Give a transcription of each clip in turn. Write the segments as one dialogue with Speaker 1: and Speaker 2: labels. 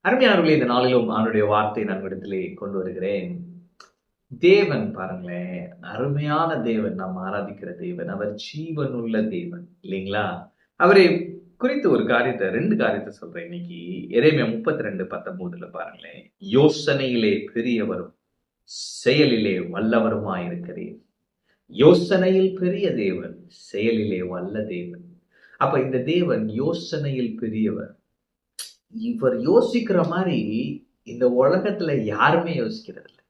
Speaker 1: அருமையானவர்களே, இந்த நாளிலும் அவனுடைய வார்த்தை நான் இடத்திலே கொண்டு வருகிறேன். தேவன் பாருங்களேன், அருமையான தேவன், நாம் ஆராதிக்கிற தேவன். அவர் ஜீவனுள்ள தேவன் இல்லைங்களா? அவரை குறித்து ஒரு காரியத்தை 2 காரியத்தை சொல்றேன் இன்னைக்கு. எரேமியா 32:19 பாருங்களேன். யோசனையிலே பெரியவரும், செயலிலே வல்லவருமாயிருக்கிறேன். யோசனையில் பெரிய தேவன், செயலிலே வல்ல தேவன். அப்ப இந்த தேவன் யோசனையில் பெரியவர். இவர் யோசிக்கிற மாதிரி இந்த உலகத்துல யாருமே யோசிக்கிறது இல்லை.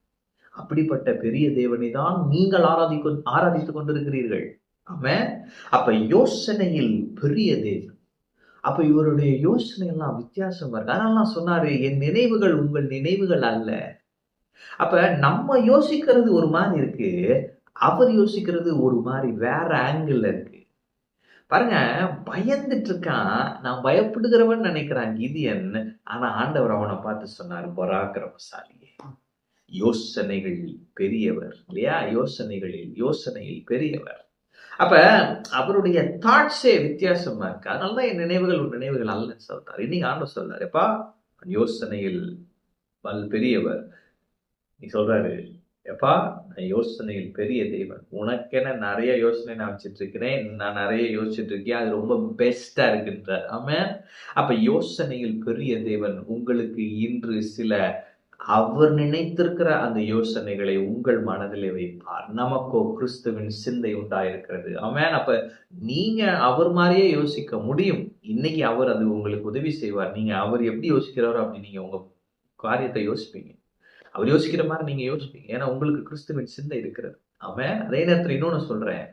Speaker 1: அப்படிப்பட்ட பெரிய தேவனை தான் நீங்கள் ஆராதித்துக் கொண்டிருக்கிறீர்கள். ஆமென். அப்ப யோசனையில் பெரிய தேவன். அப்ப இவருடைய யோசனை எல்லாம் வித்தியாசமா இருக்கு. அதனால சொன்னாரு, என் நினைவுகள் உங்கள் நினைவுகள் அல்ல. அப்ப நம்ம யோசிக்கிறது ஒரு மாதிரி இருக்கு, அவர் யோசிக்கிறது ஒரு மாதிரி வேற ஆங்கிள் இருக்கு. பாருங்க, பயந்துட்டு இருக்கான். நான் பயப்படுகிறவன் நினைக்கிறான் கிதியன். ஆனா ஆண்டவர் அவனை பார்த்து சொன்னார், பராக்கிரமசாலியே, யோசனைகளில் பெரியவர் இல்லையா? யோசனையில் பெரியவர். அப்ப அவருடைய தாட்ஸே வித்தியாசமா இருக்கு. அதனாலதான் என் நினைவுகள் உன் நினைவுகள் அல்லன்னு சொல்றாரு. இன்னைக்கு ஆண்டவர் சொல்றாரு, எப்பா யோசனையில் பெரியவர். நீ சொல்றாரு, எப்பா நான் யோசனையில் பெரிய தேவன். உனக்கென நிறைய யோசனை நான் வச்சுட்டு இருக்கிறேன். நான் நிறைய யோசிச்சுட்டு இருக்கேன். அது ரொம்ப பெஸ்டா இருக்குன்ற. ஆமென். அப்ப யோசனையில் பெரிய தேவன் உங்களுக்கு இன்று சில அவர் நினைத்திருக்கிற அந்த யோசனைகளை உங்கள் மனதிலே வைப்பார். நமக்கோ கிறிஸ்துவின் சிந்தை உண்டாயிருக்கிறது. ஆமென். அப்ப நீங்க அவர் மாதிரியே யோசிக்க முடியும். இன்னைக்கு அவர் அது உங்களுக்கு உதவி செய்வார். நீங்க அவர் எப்படி யோசிக்கிறாரோ அப்படி நீங்க உங்க காரியத்தை யோசிப்பீங்க. அவர் யோசிக்கிற மாதிரி நீங்க யோசிப்பீங்க. ஏன்னா உங்களுக்கு கிறிஸ்துவின் சிந்தை இருக்கிறது. ஆமென். அதே நேரத்துல இன்னொன்னு சொல்றேன்.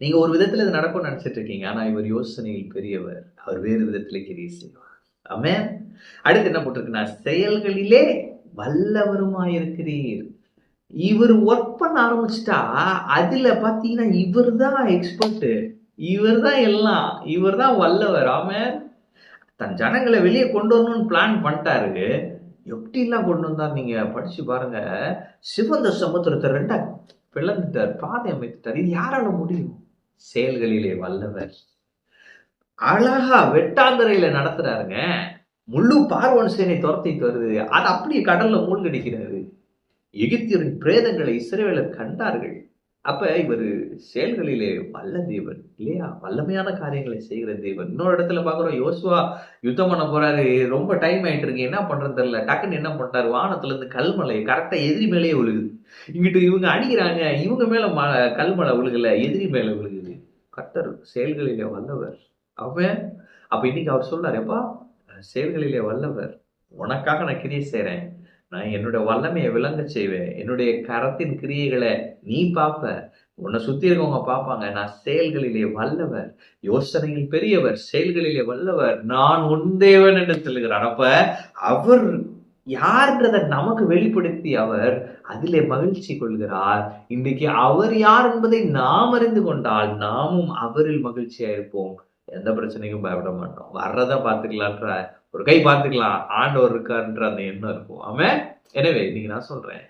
Speaker 1: நீங்க ஒரு விதத்துல இது நடக்கும்னு நினைச்சிட்டு இருக்கீங்க. ஆனா இவர் யோசனையில் பெரியவர். அவர் வேறு விதத்துல கிரியை செய்வார். ஆமென். அடுத்து என்ன போட்டிருக்குன்னா, செயல்களிலே வல்லவருமாயிருக்கிறீர். இவர் ஒர்க் பண்ண ஆரம்பிச்சுட்டா அதுல பாத்தீங்கன்னா இவர் தான் எக்ஸ்பர்ட், இவர் தான் எல்லாம், இவர் தான் வல்லவர். ஆமென். தன் ஜனங்களை வெளியே கொண்டு வரணும்னு பிளான் பண்ணிட்டாரு. எப்படிலாம் கொண்டு வந்தார் நீங்க படிச்சு பாருங்க. சிவந்த சமுத்திரத்தை 2 பிளந்துட்டார், பாதை அமைத்துட்டார். இது யாரால முடியும்? செயல்களிலே வல்லவர். அழகா வெட்டாந்தரையில நடத்துறாருங்க. முழு பார்வோன் சேனை துரத்திட்டு வருது. அது அப்படியே கடல்ல மூழ்கடிக்கிறாரு. எகிப்தியரின் பிரேதங்களை இஸ்ரவேலர் கண்டார்கள். அப்ப இவர் செயல்களிலே வல்ல தேவன் இல்லையா? வல்லமையான காரியங்களை செய்கிற தேவன். இன்னொரு இடத்துல பாக்குறோம், யோசுவா யுத்தம் பண்ண போறாரு. ரொம்ப டைம் ஆயிட்டு இருக்கு, என்ன பண்றது தெரியல. டக்குன்னு என்ன பண்றாரு, வானத்துல இருந்து கல்மலை கரெக்டா எதிரி மேலேயே விழுகுது. இங்கிட்டு இவங்க அடிக்கிறாங்க, இவங்க மேல கல்மலை விழுகல, எதிரி மேல விழுகுது. கர்த்தர் செயல்களிலே வல்லவர். அவன் அப்ப இன்னைக்கு அவர் சொல்றாரு, எப்பா செயல்களிலே வல்லவர், உனக்காக நான் கிரியை செய்றேன். நான் என்னோட வல்லமையை விளங்க செய்வேன். என்னுடைய கரத்தின் கிரியைகளை நீ பார்ப்ப, உன்னை சுத்தி இருக்கவங்க பார்ப்பாங்க. நான் செயல்களிலே வல்லவர், யோசனையில் பெரியவர், செயல்களிலே வல்லவர், நான் உன் தேவன் என்று சொல்லுகிறார். அப்ப அவர் யார்ன்றதை நமக்கு வெளிப்படுத்தி அவர் அதிலே மகிழ்ச்சி கொள்கிறார். இன்றைக்கு அவர் யார் என்பதை நாம் அறிந்து கொண்டால் நாமும் அவரில் மகிழ்ச்சியா இருப்போம். எந்த பிரச்சனைக்கும் பயப்பட மாட்டோம். வர்றதை பார்த்துக்கலான்ற ஒரு கை பார்த்துக்கலாம், ஆண்டவர் இருக்காருன்ற அந்த எண்ணம் இருக்கும். ஆமென். எனவே இன்னைக்கு நான் சொல்றேன்,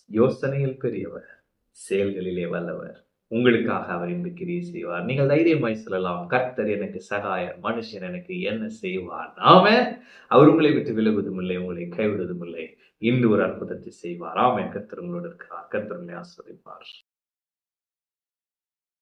Speaker 1: யோசனையில் பெரியவர், செயல்களிலே வல்லவர். உங்களுக்காக அவர் இன்று கிரியை செய்வார். நீங்கள் தைரியமாய் சொல்லலாம், கர்த்தர் எனக்கு சகாயர், மனுஷன் எனக்கு என்ன செய்வார்? ஆமென். அவர் உங்களை விட்டு விலகுவதும் இல்லை, உங்களை கைவிடுவதும் இல்லை. இன்று ஒரு அற்புதத்தை செய்வார். ஆமென். கர்த்தர் உங்களோடு இருக்கிறார். கர்த்தர் உங்களை ஆசீர்வதிப்பார்.